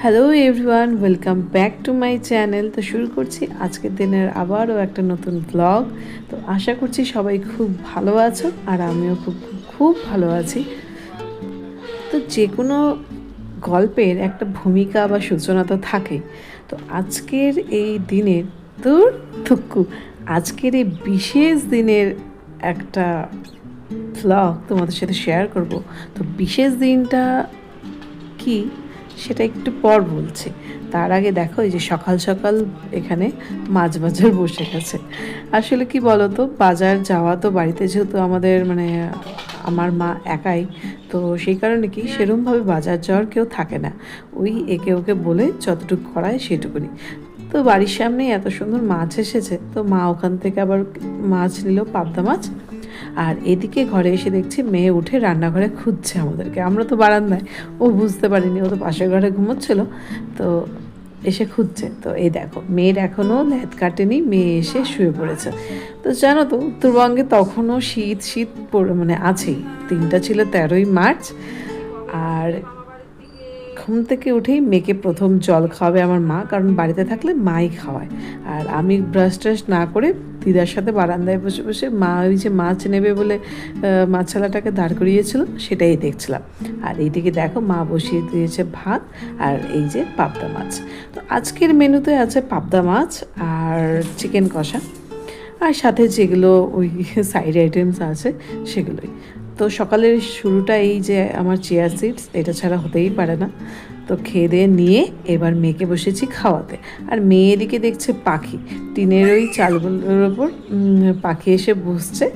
Hello everyone, welcome back to my channel. তো শুরু করছি আজকের দিনের আবারও একটা নতুন ব্লগ। তো আশা করছি সবাই খুব ভালো আছো, আর আমিও খুব খুব খুব ভালো আছি। তো যে কোনো গল্পের একটা ভূমিকা বা সূচনা তো থাকেই। তো আজকের এই দিনের দূর থুক্কু আজকের এই বিশেষ দিনের একটা ব্লগ তোমাদের সাথে শেয়ার করব। তো বিশেষ দিনটা কি সেটা একটু পর বলছি। তার আগে দেখো, এই যে সকাল সকাল এখানে মাছ বাজার বসে গেছে। আসলে কি বলতো, বাজার যাওয়া তো বাড়িতে যেহেতু আমাদের আমার মা একাই, তো সেই কারণে কি সেরকমভাবে বাজার যাওয়ার কেউ থাকে না। ওই একে ওকে বলে যতটুকু করায় সেটুকুনি। তো বাড়ির সামনে এত সুন্দর মাছ এসেছে, তো মা ওখান থেকে আবার মাছ নিল, পাবদা মাছ। আর এদিকে ঘরে এসে দেখছি মেয়ে উঠে রান্নাঘরে খুঁজছে আমাদেরকে। আমরা তো বারান্দায়, ও বুঝতে পারিনি, ও তো পাশের ঘরে ঘুমোচ্ছিল, তো এসে খুঁজছে। তো এই দেখো, মেয়ের এখনও ল্যাদ কাটেনি, মেয়ে এসে শুয়ে পড়েছে। তো জানো তো, উত্তরবঙ্গে তখনও শীত শীত আছেই। দিনটা ছিল 13ই মার্চ। আর ঘুম থেকে উঠেই মেয়েকে প্রথম জল খাওয়াবে আমার মা, কারণ বাড়িতে থাকলে মাই খাওয়ায়। আর আমি ব্রাশ ট্রাশ না করে দিদার সাথে বারান্দায় বসে বসে মা ওই যে মাছ নেবে বলে মাছালাটাকে দাঁড় করিয়েছিল, সেটাই দেখছিলাম। আর এইদিকে দেখো, মা বসিয়ে দিয়েছে ভাত আর এই যে পাবদা মাছ। তো আজকের মেনুতে আছে পাবদা মাছ আর চিকেন কষা, আর সাথে যেগুলো ওই সাইড আইটেমস আছে সেগুলোই। তো সকালের শুরুটা এই যে আমার চিয়া সিডস, এটা ছাড়া হতেই পারে না। তো খেয়ে দিয়ে নিয়ে এবার মেয়েকে বসেছি খাওয়াতে। আর মেয়ে এদিকে দেখছে পাখি, টিনের ওই চালগুলোর ওপর পাখি এসে বসছে,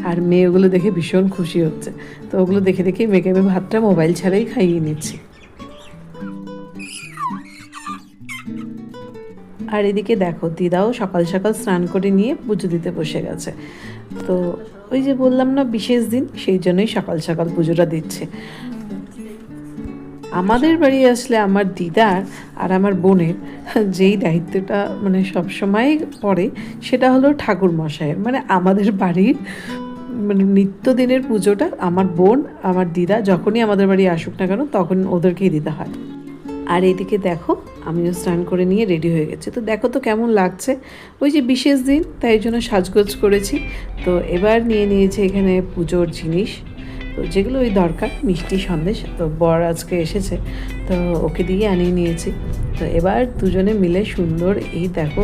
আর মেয়ে ওগুলো দেখে ভীষণ খুশি হচ্ছে। তো ওগুলো দেখে দেখে মেয়েকে আমি ভাতটা মোবাইল ছাড়াই খাইয়ে নিচ্ছি। আর এদিকে দেখো, দিদাও সকাল সকাল স্নান করে নিয়ে পুজো দিতে বসে গেছে। তো ওই যে বললাম না বিশেষ দিন, সেই জন্যই সকাল সকাল পুজোটা দিচ্ছে। আমাদের বাড়ি আসলে আমার দিদার আর আমার বোনের যেই দায়িত্বটা সবসময় পড়ে, সেটা হলো ঠাকুর মশাইয়ের। আমাদের বাড়ির নিত্যদিনের পুজোটা আমার বোন, আমার দিদা যখনই আমাদের বাড়ি আসুক না কেন, তখন ওদেরকেই দিতে হয়। আর এইদিকে দেখো, আমিও স্নান করে নিয়ে রেডি হয়ে গেছি। তো দেখো তো কেমন লাগছে, ওই যে বিশেষ দিন, তাই জন্য সাজগোজ করেছি। তো এবার নিয়ে নিয়েছি এখানে পুজোর জিনিস, তো যেগুলো ওই দরকার, মিষ্টি সন্দেশ। তো বর আজকে এসেছে, তো ওকে দিয়ে আনিয়ে নিয়েছি। তো এবার দুজনে মিলে সুন্দর এই দেখো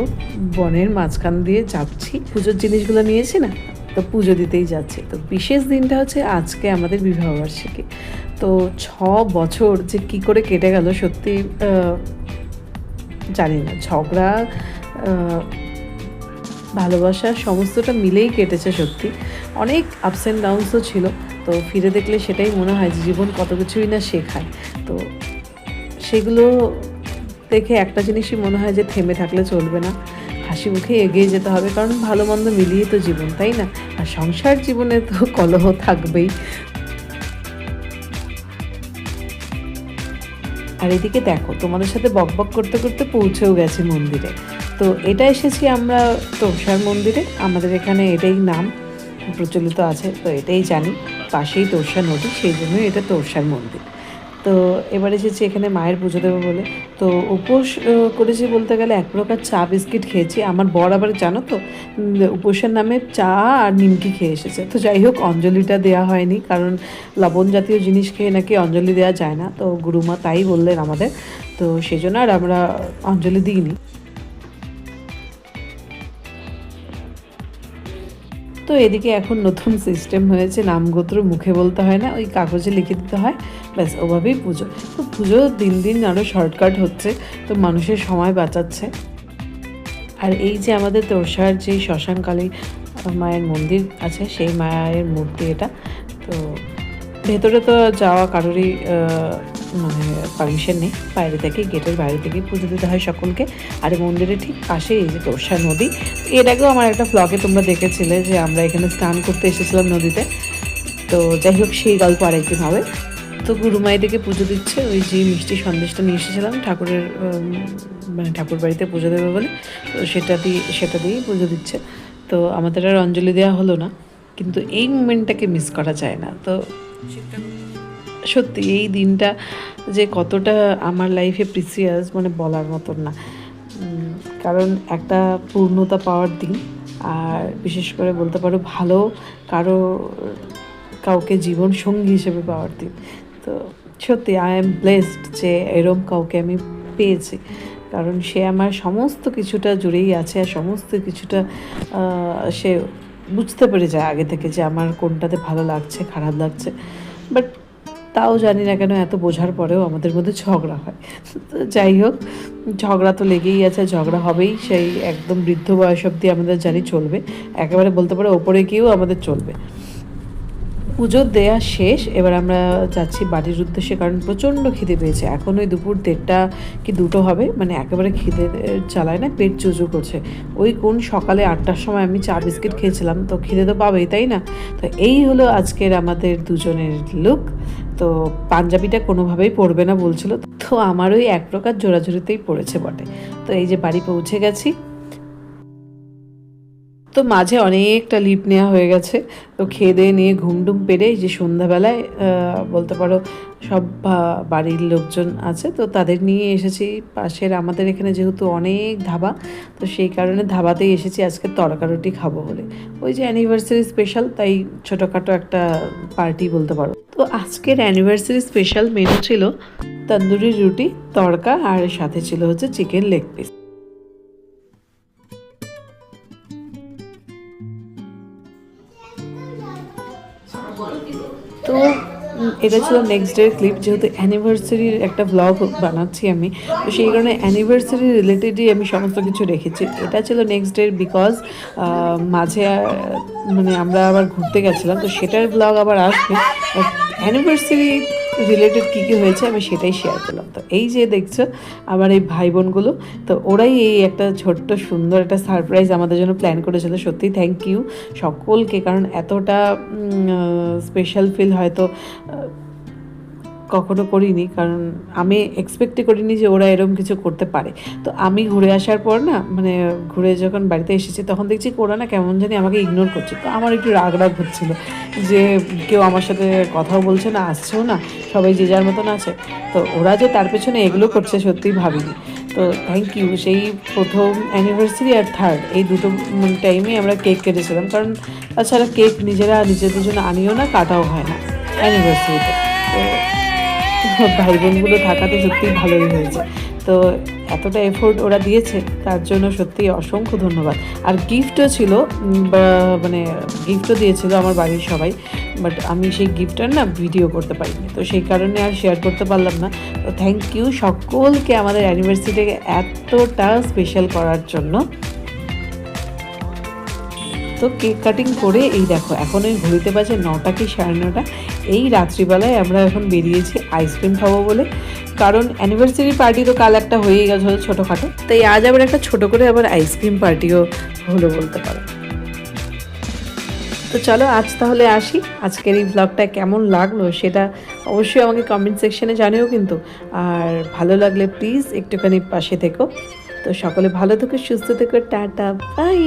বনের মাঝখান দিয়ে যাচ্ছি, পুজোর জিনিসগুলো নিয়েছি না, তো পুজো দিতেই যাচ্ছি। তো বিশেষ দিনটা হচ্ছে আজকে আমাদের বিবাহবার্ষিকী। তো 6 বছর যে কি করে কেটে গেল সত্যি জানি না। ঝগড়া, ভালোবাসা সমস্তটা মিলেই কেটেছে সত্যি। অনেক আপস অ্যান্ড ডাউনসও ছিল। তো ফিরে দেখলে সেটাই মনে হয় যে জীবন কত কিছুই না শেখায়। তো সেগুলো দেখে একটা জিনিসই মনে হয় যে থেমে থাকলে চলবে না, হাসি মুখে এগিয়ে যেতে হবে, কারণ ভালো মন্দ মিলিয়ে তো জীবন, তাই না? আর সংসার জীবনে তো কলহ থাকবেই। আর এদিকে দেখো, তোমাদের সাথে বকবক করতে করতে পৌঁছেও গেছি মন্দিরে। তো এটা এসেছি আমরা তোরসার মন্দিরে, আমাদের এখানে এটাই নাম প্রচলিত আছে, তো এটাই জানি। পাশেই তোরসা নদী, সেই জন্যই এটা তোরসার মন্দির। তো এবার এসেছি এখানে মায়ের পুজো দেবো বলে। তো উপোস করেছি বলতে গেলে, এক প্রকার চা বিস্কিট খেয়েছি। আমার বর আবার জানো তো, উপোসের নামে চা আর নিমকি খেয়ে এসেছে। তো যাই হোক, অঞ্জলিটা দেওয়া হয়নি, কারণ লবণ জাতীয় জিনিস খেয়ে নাকি অঞ্জলি দেওয়া যায় না। তো গুরুমা তাই বললেন আমাদের, তো সেই জন্য আর আমরা অঞ্জলি দিইনি। তো এদিকে এখন নতুন সিস্টেম হয়েছে, নামগোত্র মুখে বলতে হয় না, ওই কাগজে লিখে দিতে হয়, ব্যাস ওভাবেই পুজো। তো পুজো দিন দিন আরও শর্টকাট হচ্ছে, তো মানুষের সময় বাঁচাচ্ছে। আর এই যে আমাদের তোরসার যে শ্মশানকালী মায়ের মন্দির আছে, সেই মায়ের মূর্তি এটা। তো ভেতরে তো যাওয়া কারোরই পারমিশন নেই, বাইরে থেকে, গেটের বাইরে থেকে পুজো দিতে হয় সকলকে। আর এই মন্দিরের ঠিক পাশে এই যে তোরসা নদী। এর আগেও আমার একটা ব্লগে তোমরা দেখেছিলে যে আমরা এখানে স্নান করতে এসেছিলাম নদীতে। তো যাই হোক, সেই গল্প আরেকদিন হবে। তো গুরুমাই থেকে পুজো দিচ্ছে, ওই যে মিষ্টি সন্দেশটা নিয়ে এসেছিলাম ঠাকুরের ঠাকুর বাড়িতে পুজো দেবে বলে, তো সেটা দিয়েই পুজো দিচ্ছে। তো আমাদের আর অঞ্জলি দেওয়া হলো না, কিন্তু এই মুমেন্টটাকে মিস করা যায় না। তো সত্যি এই দিনটা যে কতটা আমার লাইফে প্রিসিয়াস মানে বলার মতন না। কারণ একটা পূর্ণতা পাওয়ার দিন, আর বিশেষ করে বলতে পারো ভালো কাউকে জীবন সঙ্গী হিসেবে পাওয়ার দিন। তো সত্যি আই এম ব্লেসড যে এরম কাউকে আমি পেয়েছি, কারণ সে আমার সমস্ত কিছুটা জুড়েই আছে, আর সমস্ত কিছুটা সে বুঝতে পেরে যায় আগে থেকে যে আমার কোনটাতে ভালো লাগছে খারাপ লাগছে। বাট তাও জানি না কেন এত বোঝার পরেও আমাদের মধ্যে ঝগড়া হয়। তো যাই হোক, ঝগড়া তো লেগেই আছে, ঝগড়া হবেই, সেই একদম বৃদ্ধ বয়স অবধি আমাদের জানি চলবে, একেবারে বলতে পারো ওপরে গিয়েও আমাদের চলবে। পুজো দেয়া শেষ, এবার আমরা যাচ্ছি বাড়ির উদ্দেশ্যে, কারণ প্রচণ্ড খিদে পেয়েছে। এখন ওই দুপুর 1:30 কি 2টো হবে, মানে একেবারে খিদে চালায় না, পেট চুচু করছে। ওই কোন সকালে 8টার সময় আমি চা বিস্কিট খেয়েছিলাম, তো খিদে তো পাবেই, তাই না? তো এই হলো আজকের আমাদের দুজনের লুক। তো পাঞ্জাবিটা কোনোভাবেই পরবে না বলছিল, তো আমার ওই এক প্রকার জোড়াজুড়িতেই পড়েছে বটে। তো এই যে বাড়ি পৌঁছে গেছি। তো মাঝে অনেকটা লিপ নেওয়া হয়ে গেছে, তো খেয়ে দিয়ে নিয়ে ঘুমটুম পেরে এই যে সন্ধ্যাবেলায় বলতে পারো সব বাড়ির লোকজন আছে, তো তাদের নিয়ে এসেছি পাশের, আমাদের এখানে যেহেতু অনেক ধাবা, তো সেই কারণে ধাবাতেই এসেছি আজকে তড়কা রুটি খাবো বলে। ওই যে অ্যানিভার্সারি স্পেশাল, তাই ছোটোখাটো একটা পার্টি বলতে পারো। তো আজকের অ্যানিভার্সারি স্পেশাল মেনু ছিল তন্দুরি রুটি, তড়কা, আর সাথে ছিল হচ্ছে চিকেন লেগ পিস। তো এটা ছিল নেক্সট ডের ক্লিপ, যেহেতু অ্যানিভার্সারির একটা ব্লগ বানাচ্ছি আমি, তো সেই কারণে অ্যানিভার্সারি রিলেটেডই আমি সমস্ত কিছু রেখেছি। এটা ছিল নেক্সট ডের, বিকজ মাঝে মানে আমরা আবার ঘুরতে গেছিলাম, তো সেটার ব্লগ আবার আসবে। অ্যানিভার্সারি রিলেটেড কী কী হয়েছে আমি সেটাই শেয়ার করলাম। তো এই যে দেখছো আমার এই ভাই বোনগুলো, তো ওরাই এই একটা ছোট্ট সুন্দর একটা সারপ্রাইজ আমাদের জন্য প্ল্যান করেছিল। সত্যি থ্যাংক ইউ সকলকে, কারণ এতটা স্পেশাল ফিল হয়তো কখনো করিনি, কারণ আমি এক্সপেক্টই করিনি যে ওরা এরকম কিছু করতে পারে। তো আমি ঘুরে আসার পর না, মানে ঘুরে যখন বাড়িতে এসেছি তখন দেখছি ওরা না কেমন জানি আমাকে ইগনোর করছে। তো আমার একটু রাগ হচ্ছিল যে কেউ আমার সাথে কথাও বলছে না, আসছেও না, সবাই যে যার মতন আছে। তো ওরা যে তার পেছনে এগুলো করছে সত্যিই ভাবিনি। তো থ্যাংক ইউ। সেই প্রথম অ্যানিভার্সারি আর থার্ড এই দুটো টাইমে আমরা কেক কেটেছিলাম, কারণ তাছাড়া কেক নিজেদের জন্য আনিও না, কাটাও হয় না অ্যানিভার্সারিতে। তো ভাই বোনগুলো থাকাতে সত্যিই ভালোই হয়েছে। তো এতটা এফোর্ট ওরা দিয়েছে, তার জন্য সত্যিই অসংখ্য ধন্যবাদ। আর গিফটও ছিল, মানে গিফটও দিয়েছিল আমার বাড়ির সবাই, বাট আমি সেই গিফটটার না ভিডিও করতে পারিনি, তো সেই কারণে আর শেয়ার করতে পারলাম না। তো থ্যাংক ইউ সকলকে আমাদের অ্যানিভার্সারিটাকে এতটা স্পেশাল করার জন্য। তো কেক কাটিং করে এই দেখো এখন ওই ঘড়িতে বাজে 9টা কি 9:30। এই রাত্রিবেলায় আমরা এখন বেরিয়েছি আইসক্রিম খাবো বলে, কারণ অ্যানিভার্সারি পার্টি তো কাল একটা হয়েই গেছে ছোটোখাটো, তাই আজ আবার একটা ছোটো করে আবার আইসক্রিম পার্টিও হলো বলতে পারো। তো চলো আজ তাহলে আসি। আজকের এই ব্লগটা কেমন লাগলো সেটা অবশ্যই আমাকে কমেন্ট সেকশনে জানিও কিন্তু, আর ভালো লাগলে প্লিজ একটুখানি পাশে থেকো। তো সকলে ভালো থেকো, সুস্থ থেকো, টাটা, বাই।